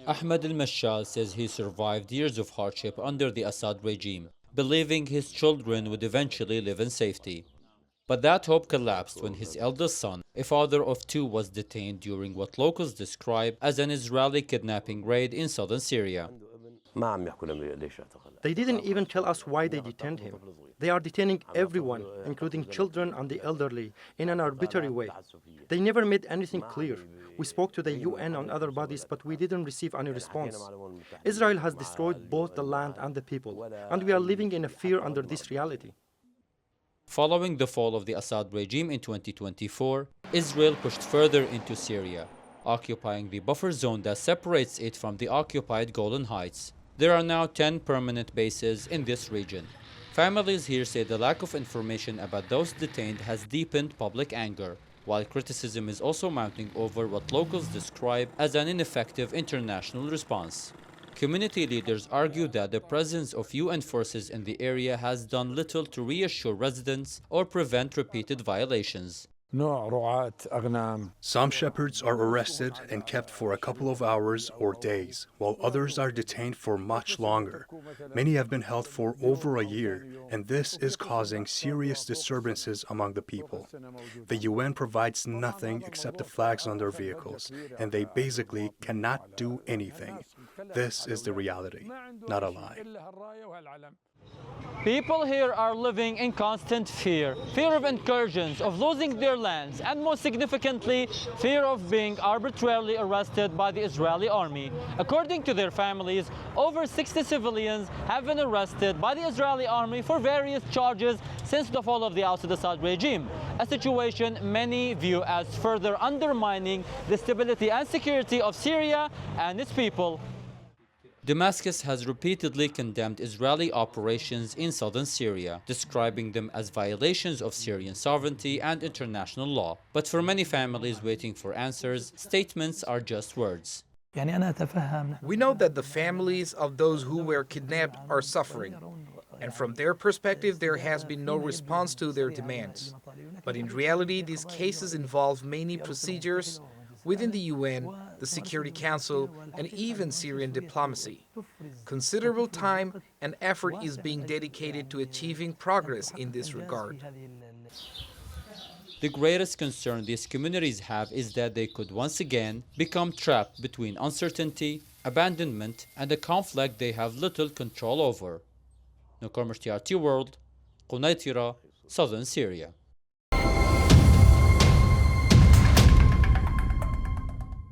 Ahmed al-Mashal says he survived years of hardship under the Assad regime, believing his children would eventually live in safety. But that hope collapsed when his eldest son, a father of two, was detained during what locals describe as an Israeli kidnapping raid in southern Syria. They didn't even tell us why they detained him. They are detaining everyone, including children and the elderly, in an arbitrary way. They never made anything clear. We spoke to the UN and other bodies, but we didn't receive any response. Israel has destroyed both the land and the people, and we are living in a fear under this reality. Following the fall of the Assad regime in 2024, Israel pushed further into Syria, occupying the buffer zone that separates it from the occupied Golan Heights. There are now 10 permanent bases in this region. Families here say the lack of information about those detained has deepened public anger, while criticism is also mounting over what locals describe as an ineffective international response. Community leaders argue that the presence of UN forces in the area has done little to reassure residents or prevent repeated violations. Some shepherds are arrested and kept for a couple of hours or days, while others are detained for much longer. Many have been held for over a year, and this is causing serious disturbances among the people. The UN provides nothing except the flags on their vehicles, and they basically cannot do anything. This is the reality, not a lie. People here are living in constant fear of incursions, of losing their lands, and most significantly, fear of being arbitrarily arrested by the Israeli army. According to their families, over 60 civilians have been arrested by the Israeli army for various charges since the fall of the Assad regime, a situation many view as further undermining the stability and security of Syria and its people. Damascus has repeatedly condemned Israeli operations in southern Syria, describing them as violations of Syrian sovereignty and international law. But for many families waiting for answers, statements are just words. We know that the families of those who were kidnapped are suffering, and from their perspective, there has been no response to their demands. But in reality, these cases involve many procedures within the UN, the Security Council, and even Syrian diplomacy. Considerable time and effort is being dedicated to achieving progress in this regard. The greatest concern these communities have is that they could once again become trapped between uncertainty, abandonment, and a conflict they have little control over. Nour Qormosh, TRT World, Quneitra, southern Syria.